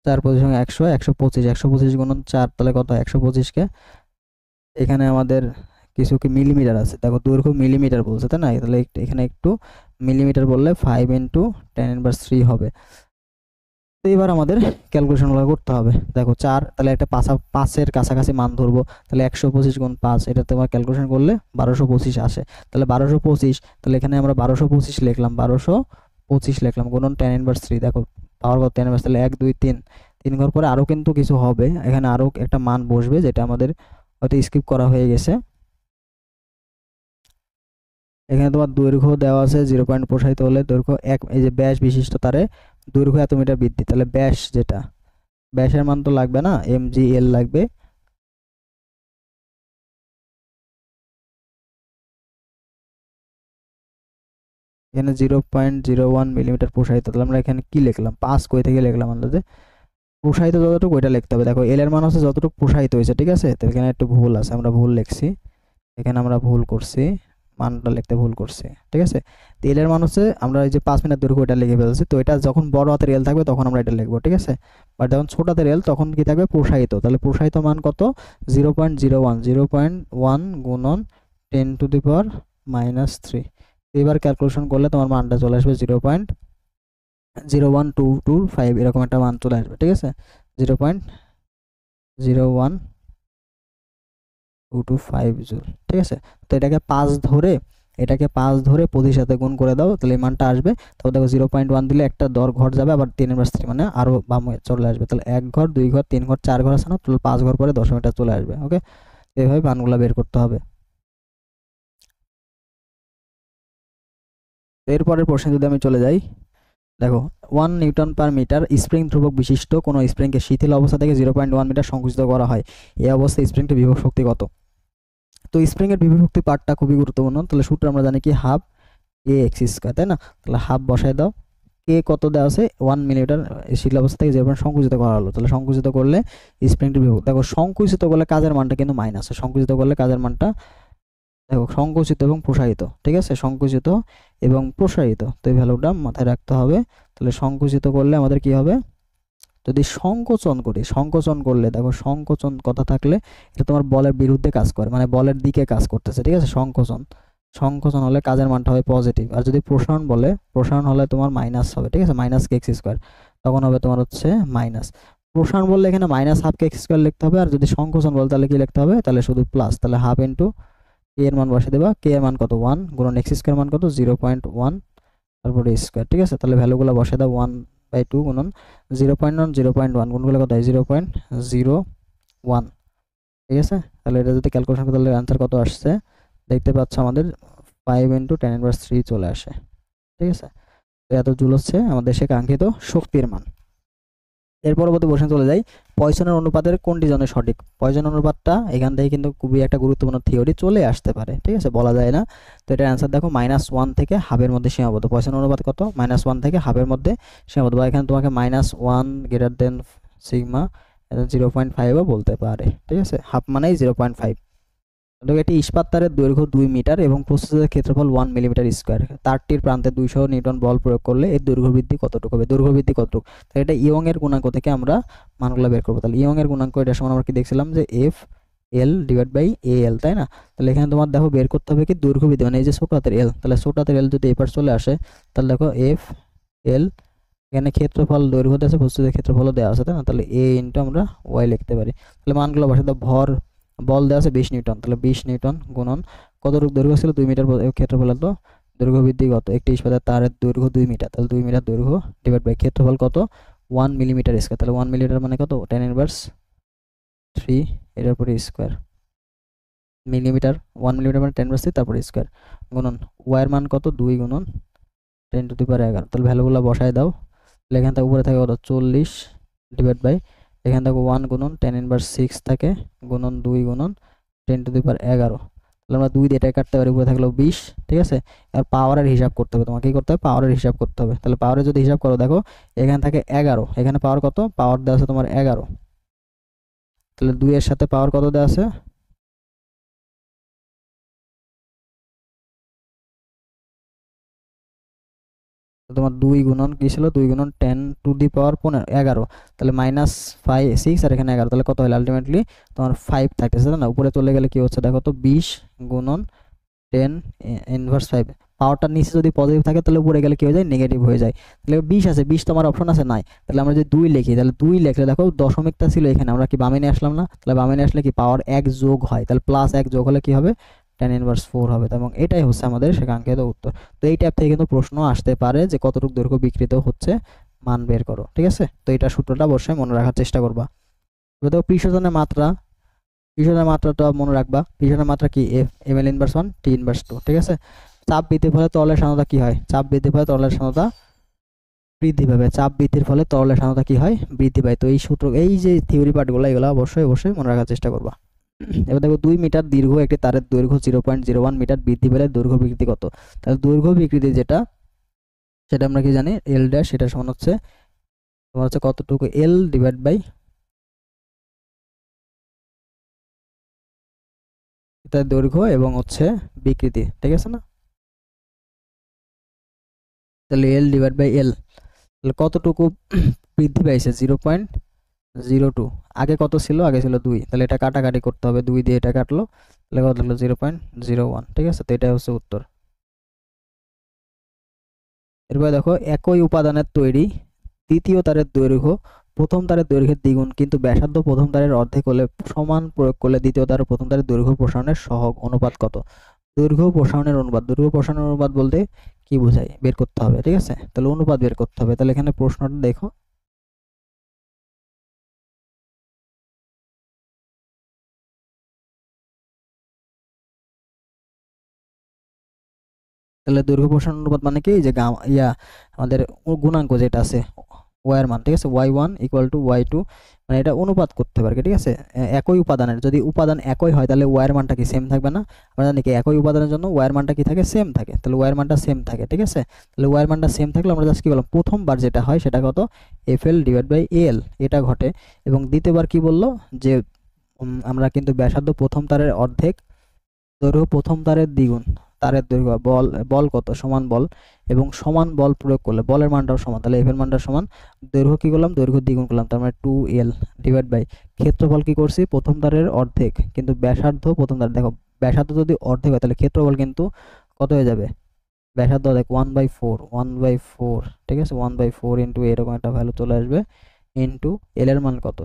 Speaker 1: 4 পজিশন 100 125 125 গুণন 4 তাহলে কত 125 কে এখানে আমাদের কিছু কি মিলিমিটার আছে, দেখো দৈর্ঘ্য মিলিমিটার বলছে তাই না, তাহলে এখানে একটু মিলিমিটার বললে 5 ইন্টু 10⁻³ হবে। তো এবার আমাদের ক্যালকুলেশনগুলো করতে হবে। দেখো 4 তাহলে একটা 5-এর কাছাকাছি মান ধরবো, তাহলে 125 গুণ 5 এটা তোমার ক্যালকুলেশন করলে 1225 আসে। তাহলে 1225, তাহলে এখানে আমরা 1225 লিখলাম, 1225 লিখলাম গুণন 10⁻³। দেখো পাওয়ার কত 10⁻, তাহলে 1 2 3 3 ঘর পরে আরও কিন্তু কিছু হবে, এখানে আরও একটা মান বসবে যেটা আমাদের হয়তো স্কিপ করা হয়ে গেছে। এখানে তোমার দৈর্ঘ্য দেওয়া আছে 0 পয়েন্ট প্রসারিত হলে দৈর্ঘ্য এক, এই যে ব্যাস বিশিষ্ট তারে দৈর্ঘ্য এত মিটার বৃদ্ধি, তাহলে ব্যাস যেটা ব্যাসের মান তো লাগবে না, mgl লাগবে। এখানে 0.01 মিলিমিটার প্রসারিত, তাহলে আমরা এখানে কি লিখলাম 5 কই থেকে লিখলাম আন্দাজে, প্রসারিত যতটুকু ওইটা লিখতে হবে। দেখো এল এর মান হচ্ছে যতটুকু প্রসারিত হয়েছে, ঠিক আছে, তো এখানে একটু ভুল আছে, আমরা ভুল লিখছি, এখানে আমরা ভুল করছি, মানটা লিখতে ভুল করছি, ঠিক আছে। তো এল এর মান হচ্ছে আমরা এই যে 5 মিটার দৈর্ঘ্য এটা লিখে ফেলছি, তো এটা যখন বড় হাতের এল থাকবে তখন আমরা এটা লিখবো, ঠিক আছে। বাট যখন ছোট হাতের এল তখন কি থাকবে প্রসারিত, তাহলে প্রসারিত মান কত 0.01 গুণন 10⁻³ এবার ক্যালকুলেশন করলে তোমার মানটা চলে আসবে 0.01225 এরকম একটা মান চলে আসবে, ঠিক আছে, 0.01225 জুল, ঠিক আছে। তো এটাকে 5 ধরে প্রতির সাথে গুণ করে দাও, তাহলে এই মানটা আসবে। তারপর দেখো 0.1 দিলে একটা ঘর যাবে, আবার 10⁻³ মানে আরো বামে চলে আসবে, তাহলে 1 ঘর 2 ঘর 3 ঘর 4 ঘর আছে না, তাহলে 5 ঘর পরে দশমিকটা চলে আসবে। ওকে, এইভাবে মানগুলো বের করতে হবে। এরপরের প্রশ্নে যদি আমি চলে যাই, দেখো 1 নিউটন পার মিটার স্প্রিং ধ্রুবক বিশিষ্ট কোনো স্প্রিংকে শিথিল অবস্থা থেকে 0.1 মিটার সংকুচিত করা হয়, এই অবস্থায় স্প্রিংটির বিভব শক্তি কত? তো স্প্রিং এর বিভব শক্তি পার্টটা খুবই গুরুত্বপূর্ণ, তাহলে সূত্র আমরা জানি কি হাফ এ এক্স স্কয়ার, তাই না, তাহলে হাফ বসায় দাও, কে কত দেওয়া আছে 1 মিলিমিটার শিথিল অবস্থা থেকে 0.1 সংকুচিত করা হলো, তাহলে সংকুচিত করলে স্প্রিংটির বিভব, দেখো সংকুচিত করলে কাজের মানটা কিন্তু মাইনাস, সংকুচিত করলে কাজের মানটা দেখো সংকুচিত এবং প্রসারিত, ঠিক আছে, সংকুচিত এবং প্রসারিত, তো এই ভ্যালুটা মাথায় রাখতে হবে। তাহলে সংকুচিত করলে আমাদের কি হবে, যদি সংকোচন করলে দেখো সংকোচন কথা থাকলে এটা তোমার বলের বিরুদ্ধে কাজ করে, মানে বলের দিকে কাজ করতেছে, ঠিক আছে। সংকোচন হলে কাজের মানটা হবে পজিটিভ, আর যদি প্রসারণ হলে তোমার মাইনাস হবে, ঠিক আছে, মাইনাস কে এক্স স্কোয়ার, তখন হবে তোমার হচ্ছে মাইনাস। প্রসারণ বললে এখানে মাইনাস হাফ কে এক্স স্কোয়ার লিখতে হবে, আর যদি সংকোচন বলে তাহলে কি লিখতে হবে, তাহলে শুধু প্লাস, তাহলে হাফ ইন্টু কে এর মান বসে দেবা, কে এর মান কত 1 গুণন এক্স স্কোয়ার মান কত 0.1 তারপরে স্কোয়ার, ঠিক আছে। তাহলে ভ্যালুগুলো বসে দাও 1/2 গুণন 0.1 গুণ করলে কত হয় 0.01, ঠিক আছে। তাহলে এটা যদি ক্যালকুলেশন করতে তাহলে অ্যান্সার কত আসছে দেখতে পাচ্ছ, আমাদের 5 ইন্টু 10⁻³ চলে আসে, ঠিক আছে। তো এত জুল হচ্ছে আমাদের সে কাঙ্ক্ষিত শক্তির মান। এর পরবর্তী প্রশ্নে চলে যাই, পয়সনের অনুপাতের কোনটি জন্য সঠিক? পয়সন অনুপাতটা এখান থেকে কিন্তু খুবই একটা গুরুত্বপূর্ণ থিওরি চলে আসতে পারে, ঠিক আছে, বলা যায় না। তো এটার অ্যান্সার দেখো -1 থেকে হাফের মধ্যে সীমাবদ্ধ, পয়সন অনুপাত কত -1 থেকে হাফের মধ্যে সীমাবদ্ধ, বা এখানে তোমাকে -1 গ্রেটার দেন সিগমা 0.5ও বলতে পারে, ঠিক আছে, হাফ মানেই 0.5। একটি ইস্পাত তারের দৈর্ঘ্য 2 মিটার এবং প্রস্থচ্ছেদের ক্ষেত্রফল 1 মিলিমিটার স্কোয়ার, তারটির প্রান্তে 200 নিউটন বল প্রয়োগ করলে এর দৈর্ঘ্য বৃদ্ধি কতটুকু হবে? দৈর্ঘ্য বৃদ্ধি কতটুকু, তাহলে এটা ইয়ং এর গুণাঙ্ক থেকে আমরা মানগুলো বের করবো। তাহলে ইয়ং এর গুণাঙ্ক এটার সমান আমরা কি দেখছিলাম যে এফ এল ডিভাইড বাই এ এল, তাই না। তাহলে এখানে তোমার দেখো বের করতে হবে কি দৈর্ঘ্য বৃদ্ধি, মানে এই যে ছোট হাতের এল, তাহলে ছোট হাতের এল যদি এপার চলে আসে তাহলে দেখো এফ এল, এখানে ক্ষেত্রফল দৈর্ঘ্য দেওয়া আছে প্রস্থচ্ছেদের ক্ষেত্রফলও দেওয়া আছে, তাই না, তাহলে এ ইন্টু আমরা ওয়াই লিখতে পারি। তাহলে মানগুলো বসে দাও, বল দেওয়া আছে 20 নিউটন, তাহলে 20 নিউটন গুণন কতটুকু দৈর্ঘ্য ছিল 2 মিটার, ক্ষেত্রফল তো দৈর্ঘ্য বৃদ্ধি কত, একটি ইস্পাতের তারের দৈর্ঘ্য 2 মিটার, তাহলে 2 মিটার দৈর্ঘ্য ডিভাইড বাই ক্ষেত্রফল কত 1 মিলিমিটার স্কয়ার, তাহলে 1 মিলিমিটার মানে কত 10⁻³ এর উপরে স্কয়ার, মিলিমিটার 1 মিলিমিটার মানে 10⁻³ তারপরে স্কয়ার, গুণন ওয়াই এর মান কত 2 গুণন 10⁻11, তাহলে ভ্যালুগুলো বসায় দাও। তাহলে এখান থেকে উপরে থাকে কত 40 ডিভাইড বাই এখান থেকে 1 গুণন 10⁻6 থাকে গুণন 2 গুণন 10⁻11, তাহলে আমরা 2 দিয়ে এটা কাটতে পারি, উপরে থাকলো 20, ঠিক আছে। আর পাওয়ারের হিসাব করতে হবে, তোমাকে কি করতে হবে পাওয়ারের হিসাব করতে হবে। তাহলে পাওয়ারের যদি হিসাব করো দেখো এখানে থাকে 11, এখানে পাওয়ার কত, পাওয়ার দেওয়া আছে তোমার 11, তাহলে 2 এর সাথে পাওয়ার কত দেওয়া আছে তোমার 2 গুণন কি ছিল, 2 গুণন 10^11, তাহলে -5 6 আর এখানে 11, তাহলে কত হলো আলটিমেটলি তোমার 5 থাকতেছে না, উপরে চলে গেলে কি হচ্ছে দেখো তো, 20 গুণন 10 ইনভার্স 5। পাওয়ারটা নিচে যদি পজিটিভ থাকে তাহলে উপরে গেলে কি হয়ে যায়, নেগেটিভ হয়ে যায়। তাহলে 20 আছে, 20 তোমার অপশন আছে নাই, তাহলে আমরা যদি 2 লিখি, তাহলে 2 লিখলে দেখো দশমিকটা ছিল এখানে, আমরা কি বামে নিয়ে আসলাম না, তাহলে বামে নিয়ে আসলে কি পাওয়ার 1 যোগ হয়, তাহলে +1 যোগ হলে কি হবে, 10^4 হবে। এবং এটাই হচ্ছে আমাদের সেকাঙ্ক্ষিত উত্তর। তো এই ট্যাব থেকে কিন্তু প্রশ্ন আসতে পারে যে কতটুকু দৈর্ঘ্য বিকৃত হচ্ছে, মান বের করো, ঠিক আছে। তো এটা সূত্রটা অবশ্যই মনে রাখার চেষ্টা করবা। এবার দেখো পৃষ্ঠটানের মাত্রা, পৃষ্ঠটানের মাত্রাটা মনে রাখবা, পৃষ্ঠটানের মাত্রা কি ml/1 t/2, ঠিক আছে। চাপ বৃদ্ধির ফলে তরলের সান্দ্রতা কি হয়, চাপ বৃদ্ধির ফলে তরলের সান্দ্রতা বৃদ্ধি পাবে, চাপ বৃদ্ধির ফলে তরলের সান্দ্রতা কি হয়, বৃদ্ধি পায়। তো এই সূত্র, এই যে থিওরি পার্টগুলো, এগুলো অবশ্যই অবশ্যই মনে রাখার চেষ্টা করবা। এবার দেখো 2 মিটার দীর্ঘ একটি তারের দৈর্ঘ্য 0.01 মিটার বৃদ্ধি পেলে দৈর্ঘ্য বিকৃতি কত। তাহলে দৈর্ঘ্য বিকৃতি যেটা, সেটা আমরা কি জানি, এল ড্যাশ, সেটা সমান হচ্ছে তোমার হচ্ছে কতটুকু, এল ডিভাইড বাই তার দৈর্ঘ্য এবং হচ্ছে বিকৃতি, ঠিক আছে না। তাহলে এল ডিভাইড বাই এল, তাহলে কতটুকু বৃদ্ধি পাইছে, 0.02। আগে কত ছিল, আগে ছিল 2, তাহলে এটা কাটাকাটি করতে হবে, 2 দিয়ে এটা কাটলো, তাহলে কত হলো 0.01, ঠিক আছে। তো এটাই হচ্ছে উত্তর। এরপরে দেখো একই উপাদানের তৈরি দ্বিতীয় তারের দৈর্ঘ্য প্রথম তারের দৈর্ঘ্যের দ্বিগুণ, কিন্তু ব্যাসার্ধ প্রথম তারের অর্ধেক হলে সমান প্রয়োগ করলে দ্বিতীয় তারের প্রথম তারের দৈর্ঘ্য প্রসারণের সহগ অনুপাত কত। দৈর্ঘ্য প্রসারণের অনুপাত, দৈর্ঘ্য প্রসারণের অনুপাত বলতে কি বোঝায় বের করতে হবে, ঠিক আছে। তাহলে অনুপাত বের করতে হবে। তাহলে এখানে প্রশ্নটা দেখো, তাহলে দৈর্ঘ্য প্রসারণ অনুপাত মানে কি, যে আমাদের গুণাঙ্ক যেটা আছে ওয়াই এর মান, ঠিক আছে, y1 = y2, মানে এটা অনুপাত করতে পারে, ঠিক আছে। একই উপাদানের, যদি উপাদান একই হয় তাহলে ওয়াই এর মানটা কি সেম থাকবে না, আমরা জানি কি একই উপাদানের জন্য ওয়াই এর মানটা কি থাকে, সেম থাকে। তাহলে ওয়াই এর মানটা সেম থাকে, ঠিক আছে। তাহলে ওয়াই এর মানটা সেম থাকলে আমরা জাস্ট কি বললাম, প্রথমবার যেটা হয় সেটা কত, FL/AL, এটা ঘটে। এবং দ্বিতীয়বার কি বললো, যে আমরা কিন্তু ব্যাসার্ধ প্রথম তারের অর্ধেক, দৈর্ঘ্য প্রথম তারের দ্বিগুণ, তারের দৈর্ঘ্য, বল বল কত, সমান বল, এবং সমান বল প্রয়োগ করলে বলের মানটাও সমান, তাহলে এফ এর মানটা সমান, দৈর্ঘ্য কি করলাম, দৈর্ঘ্য দ্বিগুণ করলাম, তার মানে 2L ডিভাইড বাই ক্ষেত্রফল কি করছি, প্রথম তারের অর্ধেক, কিন্তু ব্যাসার্ধ প্রথম তার, দেখো ব্যাসার্ধ যদি অর্ধেক হয় তাহলে ক্ষেত্রফল কিন্তু কত হয়ে যাবে, ব্যাসার্ধ দেখ 1/4, ঠিক আছে, 1/4 ইন্টু এরকম একটা ভ্যালু চলে আসবে, ইন্টু এল এর মান কত,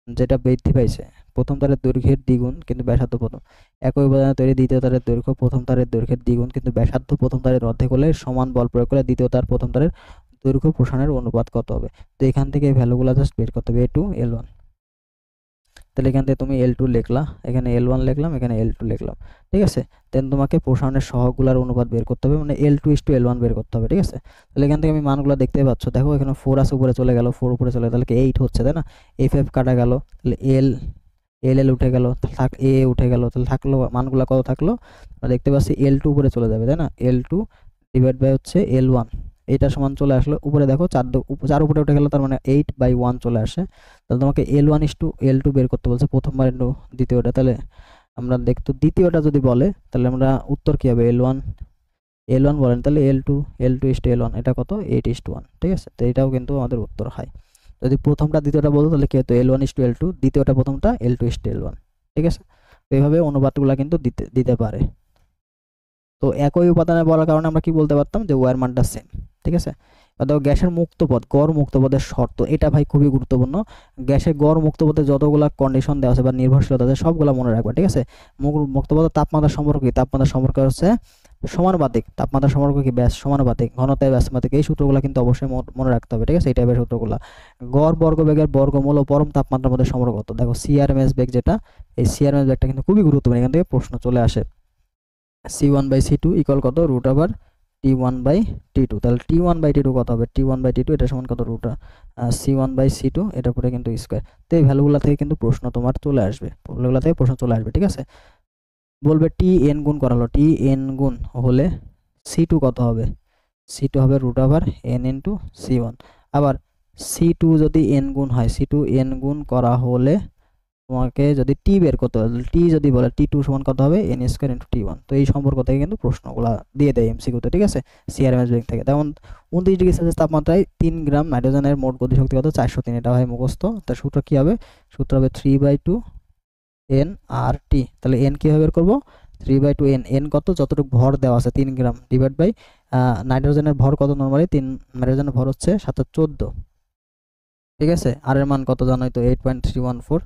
Speaker 1: যেটা বৃদ্ধি পাইছে, প্রথম তারের দৈর্ঘ্যের দ্বিগুণ কিন্তু ব্যাসার্ধ প্রথম, একই উপাদানে তৈরি দ্বিতীয় তারের দৈর্ঘ্য প্রথম তারের দৈর্ঘ্যের দ্বিগুণ কিন্তু ব্যাসার্ধ প্রথম তারের অর্ধেক হলে সমান বল প্রয়োগ করে দ্বিতীয় তার প্রথম তারের দৈর্ঘ্য প্রসারণের অনুপাত কত হবে। তো এখান থেকে এই ভ্যালুগুলো জাস্ট বের করতে হবে, A2 L1। তাহলে এখান থেকে তুমি L2 লিখলা, এখানে L1 লিখলাম, এখানে L2 লিখলাম, ঠিক আছে। দেন তোমাকে প্রসারণের সহগগুলোর অনুপাত বের করতে হবে, মানে L2:L1 বের করতে হবে, ঠিক আছে। তাহলে এখান থেকে আমি মানগুলো দেখতে পাচ্ছ, দেখো এখানে 4 আছে, উপরে চলে গেল, 4 উপরে চলে গেল, তাহলে 8 হচ্ছে, তাই না। F কাটা গেল, তাহলে এল উঠে গেল, থাক এ উঠে গেল, তাহলে থাকলো মানগুলো কত থাকলো, আমরা দেখতে পাচ্ছি L2 উপরে চলে যাবে, তাই না। L2 ডিভাইড বাই হচ্ছে L1, এটা সমান চলে আসলো, উপরে দেখো 4 উপরে উঠে গেল, তার মানে 8/1 চলে আসে। তাহলে তোমাকে L1:L2 বের করতে বলছে, প্রথমবার ইন্টু দ্বিতীয়টা। তাহলে আমরা দেখতো দ্বিতীয়টা যদি বলে তাহলে আমরা উত্তর কি হবে, L1 বলেন, তাহলে L2:L1, এটা কত, 8:1, ঠিক আছে। তো এটাও কিন্তু আমাদের উত্তর হয়। যদি প্রথমটা দ্বিতীয়টা বলতো তাহলে কি হতো, L1:L2, দ্বিতীয়টা প্রথমটা L2:L1, ঠিক আছে। তো এইভাবে অনুপাতগুলো কিন্তু দিতে দিতে পারে। তো একই উপাদানে বলার কারণে আমরা কি বলতে পারতাম, যে ওয়ার মানটা সেম, ঠিক আছে। দেখো গ্যাসের মুক্ত পদ, গড় মুক্ত পদের শর্ত, এটা ভাই খুবই গুরুত্বপূর্ণ। গ্যাসের গড় মুক্ত পদে যতগুলা কন্ডিশন দেওয়া আছে বা নির্ভরশীলতা আছে সবগুলো মনে রাখবা, ঠিক আছে। মুক্ত পদের তাপমাত্রা সম্পর্ক কি, তাপমাত্রা সম্পর্ক হচ্ছে সমানুপাতিক, তাপমাত্রা সম্পর্ক কি, ব্যাস সমানুপাতিক, ঘনত্বের ব্যাসমাতিক, এই সূত্রগুলো কিন্তু অবশ্যই মনে রাখতে হবে, ঠিক আছে, এই টাইপের সূত্রগুলো। গড় বর্গবেগের বর্গমূল ও পরম তাপমাত্রার মধ্যে সম্পর্ক কত, দেখো সিআরএমএস বেগ যেটা, এই সিআরএমএস বেগটা কিন্তু খুবই গুরুত্বপূর্ণ, এখান থেকে প্রশ্ন চলে আসে। C1/C2 ইকুয়াল কত, √T1/T2, তাহলে T1/T2 কত হবে, T1/T2 এটা সমান কত, C1/C2, এটার পরে কিন্তু স্কোয়ার। তো এই ভ্যালুগুলো থেকে কিন্তু প্রশ্ন তোমার চলে আসবে, ভ্যালুগুলো থেকে প্রশ্ন চলে আসবে, ঠিক আছে। বলবে Tn গুণ করা হলো, Tn গুণ হলে C2 কত হবে, C2 হবে √n ইন্টু C1। আবার C2 যদি n গুণ হয়, C2 n গুণ করা হলে তোমাকে যদি টি বের করতে হয়, টি যদি বলে T2 সমান কত হবে, n স্কয়ার ইন্টু T1। তো এই সম্পর্ক থেকে কিন্তু প্রশ্নগুলো দিয়ে দেয় এমসিকিউতে, ঠিক আছে, সিআরএমএস ব্যাংক থেকে। যেমন 29 ডিগ্রি সেলসিয়াস তাপমাত্রায় 3 গ্রাম নাইট্রোজেনের মোট গতিশক্তি কত, 403। এটা হয় মুখস্থ। তার সূত্র কি হবে, সূত্র হবে 3/2 n আর টি। তাহলে n কিভাবে বের করবো, 3/2 n, n কত, যতটুকু ভর দেওয়া আছে 3 গ্রাম, ডিভাইড বাই নাইট্রোজেনের ভর কত, নরমালি 3, নাইট্রোজেনের ভর হচ্ছে 714, ঠিক আছে। আর এর মান কত জানোই তো, 8.314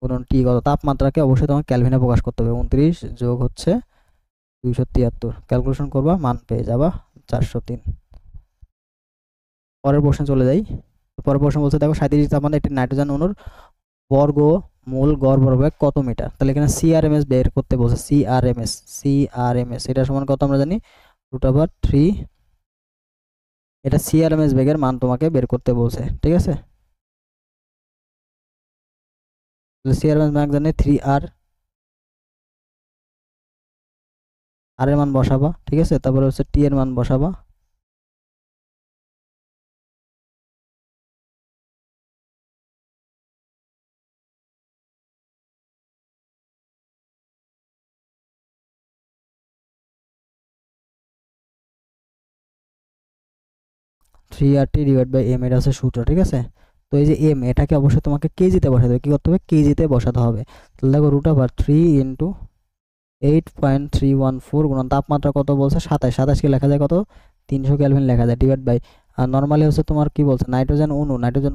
Speaker 1: গুণন টি কত, তাপমাত্রাকে অবশ্যই তোমাকে ক্যালভিনে প্রকাশ করতে হবে। 29 যোগ হচ্ছে 273, ক্যালকুলেশন করবা, মান পেয়ে যাবা 403। পরের প্রশ্নে চলে যাই। পরের প্রশ্ন বলছে দেখো 37 তাপমাত্রা একটি নাইট্রোজেন অণুর বর্গ মূল গড় ভরবেগ কত মিটার। তাহলে এখানে সিআরএমএস বের করতে বলছে, সিআরএমএস এটা সমান কত আমরা জানি, √3। এটা সিআরএমএস বেগের মান তোমাকে বের করতে বলছে, ঠিক আছে। সিআরএমএস মান জানি 3r, আর এর মান বসাবা, ঠিক আছে। তারপরে হচ্ছে টি এর মান বসাবা, three R T divide by M, এটা আছে সূত্র, ঠিক আছে। তো এই যে এম, এটাকে অবশ্যই তোমাকে কেজিতে বসাতে হবে। কি করতে হবে, কেজিতে বসাতে হবে। তাহলে দেখো √3 ইন্টু 8.314 গুণন তাপমাত্রা কত বলছে, 27, 27 কে লেখা যায় কত, 300 কেলভিন লেখা যায়, ডিভাইড বাই, আর নর্মালি হচ্ছে তোমার কি বলছে, নাইট্রোজেন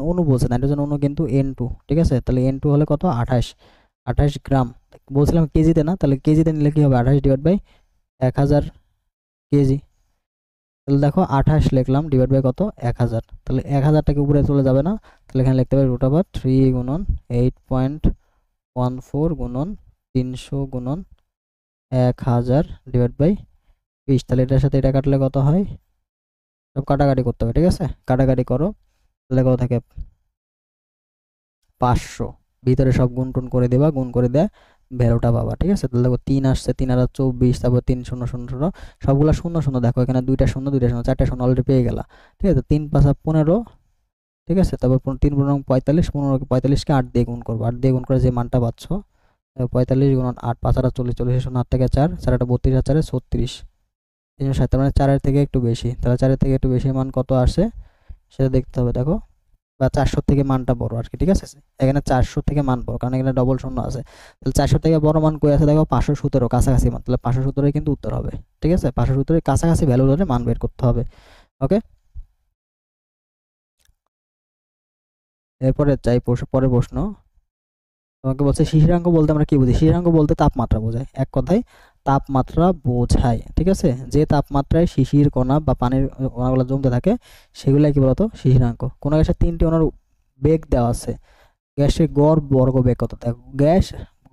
Speaker 1: অণু বলছে, নাইট্রোজেন অণু কিন্তু N2, ঠিক আছে। তাহলে N2 হলে কত, 28 গ্রাম। বলছিলাম কেজিতে না, তাহলে কেজিতে নিলে কি হবে, 28 ডিভাইড বাই 1000 কেজি। তাহলে দেখো 28 লিখলাম, ডিভাইড বাই কত, 1000। তাহলে 1000টাকে উপরে চলে যাবে না, তাহলে এখানে লিখতে পারি √3 গুণন 8.14 গুণন 300 গুণন 1000 ডিভাইড বাই 20। তাহলে এটার সাথে এটা কাটলে কত হয়, সব কাটাকাটি করতে হবে, ঠিক আছে। কাটাকাটি করো, তাহলে কত থাকে, 500। ভিতরে সব গুণ টুন করে দেবা, গুণ করে দেয় ভ্যালুটা পাবা, ঠিক আছে। তাহলে দেখো 3 আসছে, 3 আর 24, তারপর 3 0 0 0, সবগুলা শূন্য শূন্য, দেখো এখানে 2টা শূন্য 2টা শূন্য, 4টা শূন্য অলরেডি পেয়ে গেলা, ঠিক আছে। 3 5 15, ঠিক আছে। তারপর 3 15 45, 45কে 8 দিয়ে গুণ করবো, 8 দিয়ে গুণ করে যে মানটা পাচ্ছ, 45 গুণন 8, 5 আর 40, 40 শূন্য 8 থেকে 4, 4 8 32, আর 4 36, 360। মানে 4 থেকে একটু বেশি, তাহলে 4 থেকে একটু বেশি মান কত আসে সেটা দেখতে হবে, দেখো, বা 400 থেকে মানটা বড় আর কি, ঠিক আছে। এখানে 400 থেকে মান বড়, কারণ এখানে ডবল শূন্য আছে। তাহলে 400 থেকে বড় মান কই আছে, দেখো 517 কাছাকাছি মান, তাহলে 517 কিন্তু উত্তর হবে, ঠিক আছে। 517 কাছাকাছি ভ্যালু ধরে মান বের করতে হবে, ওকে। এরপরে চাই পরের প্রশ্ন। তোমাকে বলছে শিশিরাঙ্ক বলতে আমরা কি বুঝি, শিশিরাঙ্ক বলতে তাপমাত্রা বোঝায়, এক কথায় তাপমাত্রা বোঝায়, ঠিক আছে। যে তাপমাত্রায় শিশির কণা বা পানির কণাগুলো জমতে থাকে সেগুলাই কি বলতো, শিশিরাঙ্ক। কোনো গ্যাসের 3টি অণুর বেগ দেওয়া আছে, গ্যাসের গড় বর্গ বেগ কত, দেখো গ্যাস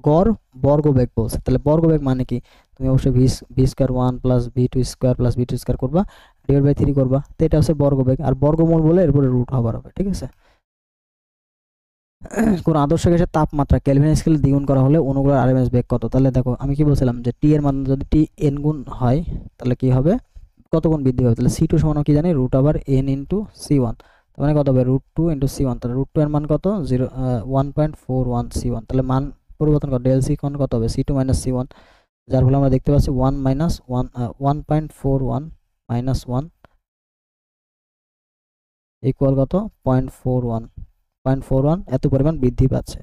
Speaker 1: গড় বর্গ বেগ বলছে, তাহলে বর্গ বেগ মানে কি, তুমি অবশ্যই V square 1 plus V2 square plus V2 square করবা, ডিভাইড বাই 3 করবা। তো এটা হচ্ছে বর্গ বেগ, আর বর্গমূল বলে এরপরে রুট হবার হবে, ঠিক আছে। কোন আদর্শ গ্যাসের তাপমাত্রা কেলভিন স্কেলে দ্বিগুণ করা হলে অণুগুলোর আরএমএস বেগ কত। তাহলে দেখো আমি কি বলছিলাম যে টি এর মান যদি টি এন গুণ হয় তাহলে কি হবে, কত গুণ বৃদ্ধি হবে, তাহলে C2 সমান কি জানি, √n ইন্টু C1। তার মানে কত হবে, √2 ইন্টু C1। তাহলে √2 এর মান কত, 1.41 C1। তাহলে মান পরিবর্তন কর, ডেল সি কোন কত হবে, C2 মাইনাস C1, যার ফলে আমরা দেখতে পাচ্ছি 1 মাইনাস 1.41 মাইনাস 1 ইকুয়াল কত, 0.41 এত পরিমাণ বৃদ্ধি পাচ্ছে।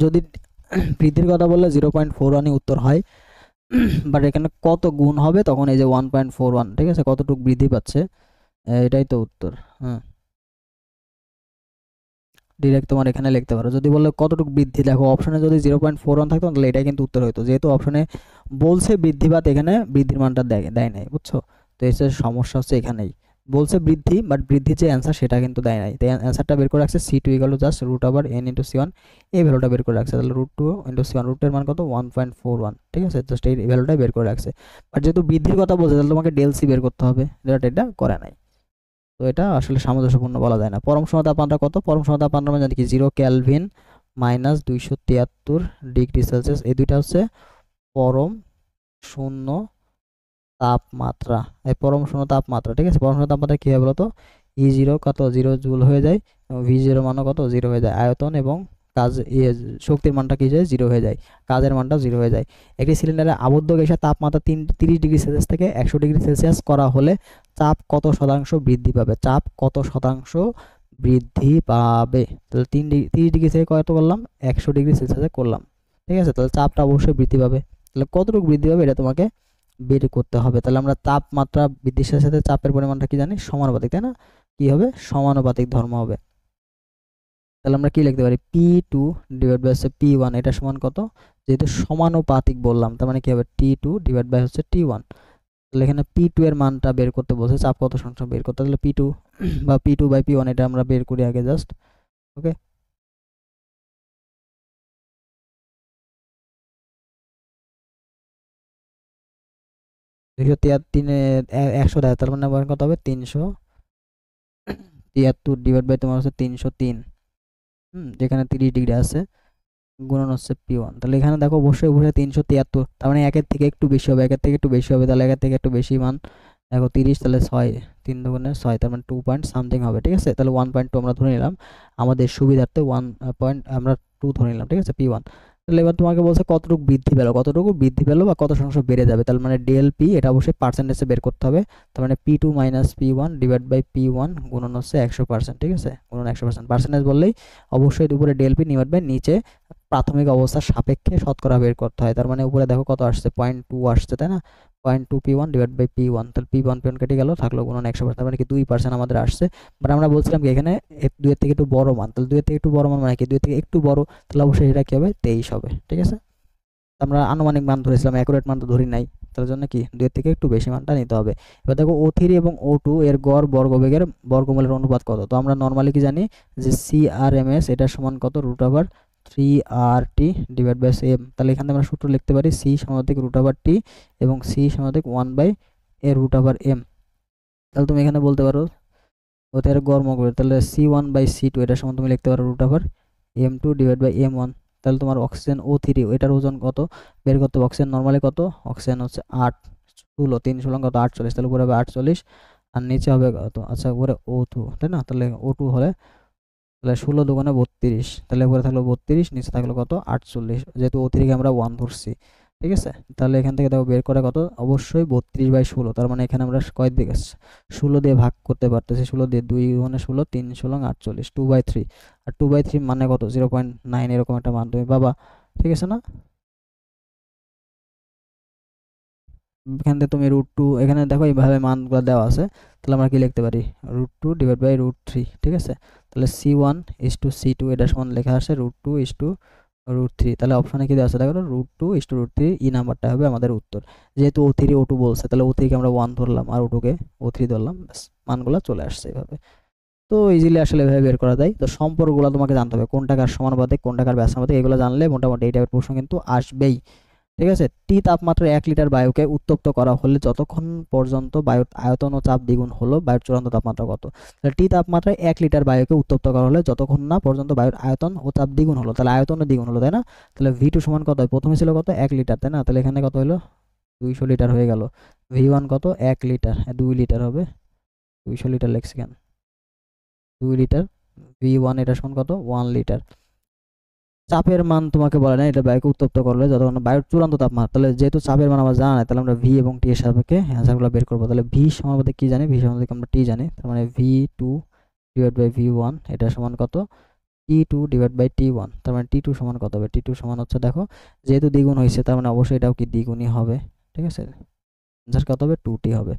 Speaker 1: যদি বৃদ্ধির কথা বললে 0.41 উত্তর হয়, বাট এখানে কত গুণ হবে তখন এই যে 1.41, ঠিক আছে, কতটুকু বৃদ্ধি পাচ্ছে এটাই তো উত্তর। হ্যাঁ, ডিরেক্ট তোমার এখানে লিখতে পারো। যদি বলে কতটুকু বৃদ্ধি, দেখো অপশনে যদি 0.41 থাকতো তাহলে এটাই কিন্তু উত্তর হতো, যেহেতু অপশনে বলছে বৃদ্ধিপাত, এখানে বৃদ্ধির মানটা দেয় নাই, বুঝছো। তো এই সমস্যা হচ্ছে এখানেই, বলছে বৃদ্ধি বাট বৃদ্ধির যে অ্যান্সার সেটা কিন্তু দেয় নাই। তাই অ্যান্সারটা বের করে রাখছে C2 equal to just √n into C1, এই ভ্যালুটা বের করে রাখছে। তাহলে √2 ইন্টু C1, রুটের মান কত, 1.41, ঠিক আছে। জাস্ট এই ভ্যালুটাই বের করে রাখছে, বাট যেহেতু বৃদ্ধির কথা বলছে তাহলে তোমাকে ডেল সি বের করতে হবে, যেটা এটা করে নাই। তো এটা আসলে সামঞ্জস্যপূর্ণ বলা যায় না। পরম শূন্য তাপমাত্রা কত, পরম শূন্য তাপমাত্রা মানে জানি কি, 0 কেলভিন মাইনাস 273 ডিগ্রি সেলসিয়াস, এই দুইটা হচ্ছে পরম শূন্য তাপমাত্রা, এই পরম শূন্য তাপমাত্রা, ঠিক আছে। পরম শূন্য তাপমাত্রা কি হবে বলতো, E0 কত 0 জুল হয়ে যায় এবং V0 মানও কত 0 হয়ে যায়। আয়তন এবং কাজ শক্তির মানটা কি যায় 0 হয়ে যায়, কাজের মানটা 0 হয়ে যায়। একটি সিলিন্ডারে আবদ্ধ গ্যাসের তাপমাত্রা 30 ডিগ্রি সেলসিয়াস থেকে 100 ডিগ্রি সেলসিয়াস করা হলে চাপ কত শতাংশ বৃদ্ধি পাবে? চাপ কত শতাংশ বৃদ্ধি পাবে? তাহলে 30 ডিগ্রি থেকে কত করলাম, 100 ডিগ্রি সেলসিয়াসে করলাম, ঠিক আছে। তাহলে চাপটা অবশ্যই বৃদ্ধি পাবে। তাহলে কতটুকু বৃদ্ধি পাবে এটা তোমাকে বের করতে হবে। তাহলে আমরা তাপমাত্রা বৃদ্ধির সাথে সাথে চাপের পরিমাণটা কি জানি, সমানুপাতিক, তাই না? কি হবে, সমানুপাতিক ধর্ম হবে। তাহলে আমরা কি লিখতে পারি, P2 ডিভাইড বাই হচ্ছে P1, এটা সমান কত, যেহেতু সমানুপাতিক বললাম তার মানে কি হবে T2 ডিভাইড বাই হচ্ছে T1। তাহলে এখানে P2 এর মানটা বের করতে বলছে, চাপ কত শতাংশ বের করতে। তাহলে P2 বা P2 বাই P1 এটা আমরা বের করি আগে জাস্ট। ওকে, তিনে 100 দেয়, তার মানে আমার কত হবে 373 ডিভাইড বাই তোমার হচ্ছে 303, যেখানে 30 ডিগ্রি আছে, গুণন হচ্ছে P1। তাহলে এখানে দেখো অবশ্যই উপরে 373, তার মানে একের থেকে একটু বেশি হবে, একের থেকে একটু বেশি হবে, তাহলে একের থেকে একটু বেশি মান দেখো 30, তাহলে 6, 3 দুগুণে 6, তার মানে 2 পয়েন্ট সামথিং হবে, ঠিক আছে। তাহলে 1.2 আমরা ধরে নিলাম, আমাদের সুবিধার্থে 1 পয়েন্ট আমরা 2 ধরে নিলাম, ঠিক আছে, P1। তাহলে এবার তোমাকে বলছে কতটুকু বৃদ্ধি পেলো, কতটুকু বৃদ্ধি পেলো বা কত শতাংশ বেড়ে যাবে। তার মানে ডেল পি এটা অবশ্যই পার্সেন্টেজে বের করতে হবে। তার মানে P2 minus P1 divide by P1 গুণন হচ্ছে 100%, ঠিক আছে, গুণন 100%। পার্সেন্টেজ বললেই অবশ্যই উপরে ডেল পি ডিভাইড বাই নিচে প্রাথমিক অবস্থার সাপেক্ষে শতকরা বের করতে হয়। তার মানে উপরে দেখো কত আসছে, 0.2 আসছে, তাই না, 0.2 P1 ডিভাইড বাই P1। তাহলে P1 কেটে গেল, থাকলো গুণন 100%, তার মানে কি 2% আমাদের আসছে। বাট আমরা বলছিলাম কি এখানে 2 এর থেকে একটু বড় মান, তাহলে 2 এর থেকে একটু বড় মান মানে কি 2 এর থেকে একটু বড়, তাহলে অবশ্যই এটা কি হবে 23 হবে, ঠিক আছে। আমরা আনুমানিক মান ধরেছিলাম, অ্যাকুরেট মান তো ধরি নাই, তার জন্য কি 2 এর থেকে একটু বেশি মানটা নিতে হবে। এবার দেখো O3 এবং O2 এর গড় বর্গবেগের বর্গমূলের অনুপাত কত। তো আমরা নর্মালি কি জানি যে CRMS এটা সমান কত, √3RT ডিভাইড বাই এম। তাহলে এখানে আমরা সূত্র লিখতে পারি C সমানুপাতিক √T এবং C সমানুপাতিক 1/√M। তাহলে তুমি এখানে বলতে পারো ওদের গড় বর্গমূল, তাহলে C1/C2 এটা সমান তুমি লিখতে পারো √M2 ডিভাইড বাই M1। তাহলে তোমার অক্সিজেন O3 এটার ওজন কত বের করতে হবে। অক্সিজেন নর্মালি কত, অক্সিজেন হচ্ছে 8, 16, 3 16 কত 48, তাহলে উপরে হবে 48 আর নিচে হবে কত, আচ্ছা উপরে O2, তাই না। তাহলে O2 হলে তাহলে 16 দুগুণে 32, তাহলে উপরে থাকলো 32, নিচে থাকলো কত 48, যেহেতু O3 কে আমরা 1 ধরছি, ঠিক আছে। তাহলে এখান থেকে দেখো বের করে কত, অবশ্যই 32/16, তার মানে এখানে আমরা কয় দিকে 16 দিয়ে ভাগ করতে পারতেছি, 16 দিয়ে 2 গুণে 16, 3 16 48, 2/3, আর 2/3 মানে কত 0.9 এরকম একটা মান তুমি পাবা, ঠিক আছে না। এখান থেকে তুমি √2, এখানে দেখো এইভাবে মানগুলো দেওয়া আছে, তাহলে আমরা কি লিখতে পারি √2 ডিভাইড বাই √3, ঠিক আছে। তাহলে C1:C2 এটা সমান লেখা আসে √2:√3। তাহলে অপশনে কি দেওয়া আছে দেখো, √2:√3, ই নাম্বারটা হবে আমাদের উত্তর। যেহেতু O3 O2 বলছে, তাহলে O3 কে আমরা 1 ধরলাম আর O2 কে O3 ধরলাম, ব্যাস মানগুলো চলে আসছে এইভাবে। তো ইজিলি আসলে এভাবে বের করা যায়। তো সম্পর্কগুলো তোমাকে জানতে হবে, কোনটা কার সমানুপাতিক, কোনটা কার ব্যাসানুপাতিক, এগুলো জানলে মোটামুটি এই টাইপের প্রশ্ন কিন্তু আসবেই, ঠিক আছে। টি তাপমাত্রায় 1 লিটার বায়ুকে উত্তপ্ত করা হলে যতক্ষণ পর্যন্ত বায়ুর আয়তন ও চাপ দ্বিগুণ হলো বায়ুর চূড়ান্ত তাপমাত্রা কত। তাহলে টি তাপমাত্রায় 1 লিটার বায়ুকে উত্তপ্ত করা হলে যতক্ষণ না পর্যন্ত বায়ুর আয়তন ও চাপ দ্বিগুণ হলো, তাহলে আয়তনও দ্বিগুণ হলো, তাই না। তাহলে V2 সমান কত হয়, প্রথমে ছিল কত 1 লিটার, তাই না। তাহলে এখানে কত হলো 200 লিটার হয়ে গেল। V1 কত 1 লিটার, 2 লিটার হবে, 200 লিটার লেখছি কেন, 2 লিটার। V1 এটা সমান কত 1 লিটার। চাপের মান তোমাকে বলে না, এটা বায়ুকে উত্তপ্ত করলে যতক্ষণ বায়ুর চূড়ান্ত তাপমাত্রা, তাহলে যেহেতু চাপের মান আমার জানা নাই, তাহলে আমরা ভি এবং টি এর সাপেক্ষে অ্যান্সারগুলো বের করবো। তাহলে ভি সমানুপাতিক কি জানি, ভি সমানুপাতিক আমরা টি জানি, তার মানে V2 ডিভাইড বাই V1 এটা সমান কত T2 ডিভাইড বাই T1। তার মানে T2 সমান কত হবে, T2 সমান হচ্ছে দেখো যেহেতু দ্বিগুণ হয়েছে তার মানে অবশ্যই এটাও কি দ্বিগুণই হবে, ঠিক আছে। অ্যান্সার কত হবে 2T হবে।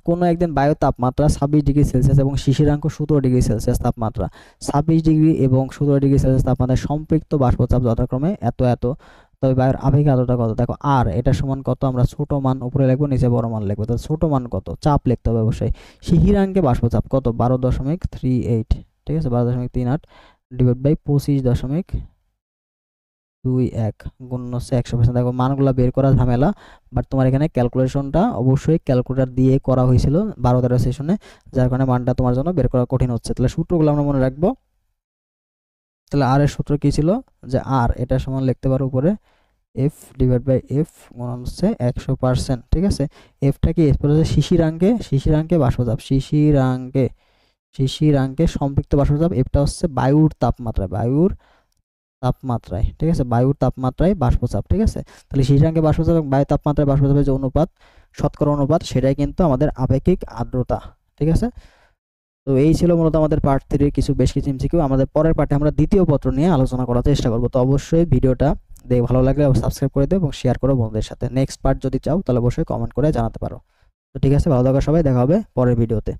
Speaker 1: কোনো একদিন বায়ুর তাপমাত্রা 26 ডিগ্রি সেলসিয়াস এবং শিশিরাঙ্ক 17 ডিগ্রি সেলসিয়াস তাপমাত্রা, 26 ডিগ্রি এবং 17 ডিগ্রি সেলসিয়াস তাপমাত্রায় সম্পৃক্ত বাষ্পচাপ যথাক্রমে এত এত, তবে বায়ুর আবেগিক আর্দ্রতা কত। দেখো আর এটা সমান কত, আমরা ছোট মান উপরে লিখবো নিচে বড় মান লিখবো, তাহলে ছোট মান কত, চাপ লিখতে হবে অবশ্যই। শিশিরাঙ্কে বাষ্পচাপ কত 12.38, ঠিক আছে, 12.38 ডিভাইড বাই 25.21 গুণ হচ্ছে 100%। দেখো মানগুলো বের করা ঝামেলা, বাট তোমার এখানে ক্যালকুলেশনটা অবশ্যই ক্যালকুলেটর দিয়ে করা হয়েছিল 12-13 সেশনে, যার কারণে মানটা তোমার জন্য বের করা কঠিন হচ্ছে। তাহলে সূত্রগুলো আমরা মনে রাখবো। তাহলে আর এর সূত্র কি ছিল, যে আর এটা সমান লিখতে পারো উপরে এফ ডিভাইড বাই এফ গুণন হচ্ছে 100%, ঠিক আছে। এফটা কি শিশিরাঙ্কে বাষ্পচাপ, শিশিরাঙ্কে সম্পৃক্ত বাষ্পচাপ, এফটা হচ্ছে বায়ুর তাপমাত্রায়, ঠিক আছে, বায়ুর তাপমাত্রায় বাষ্পচাপ, ঠিক আছে। তাহলে শিশিরাঙ্কে বাষ্পচাপ এবং বায়ু তাপমাত্রায় বাষ্পচাপের যে অনুপাত, শতকরা অনুপাত, সেটাই কিন্তু আমাদের আপেক্ষিক আর্দ্রতা, ঠিক আছে। তো এই ছিল মূলত আমাদের পার্ট 3 বেশ কিছু এমসিকিউ। আমাদের পরের পার্টে আমরা দ্বিতীয় পত্র নিয়ে আলোচনা করার চেষ্টা করব। তো অবশ্যই ভিডিওটা দেখে ভালো লাগলে সাবস্ক্রাইব করে দেবে এবং শেয়ার করো বন্ধুদের সাথে। নেক্সট পার্ট যদি চাও তাহলে অবশ্যই কমেন্ট করে জানাতে পারো। তো ঠিক আছে, ভালো থাকো সবাই, দেখা হবে পরের ভিডিওতে।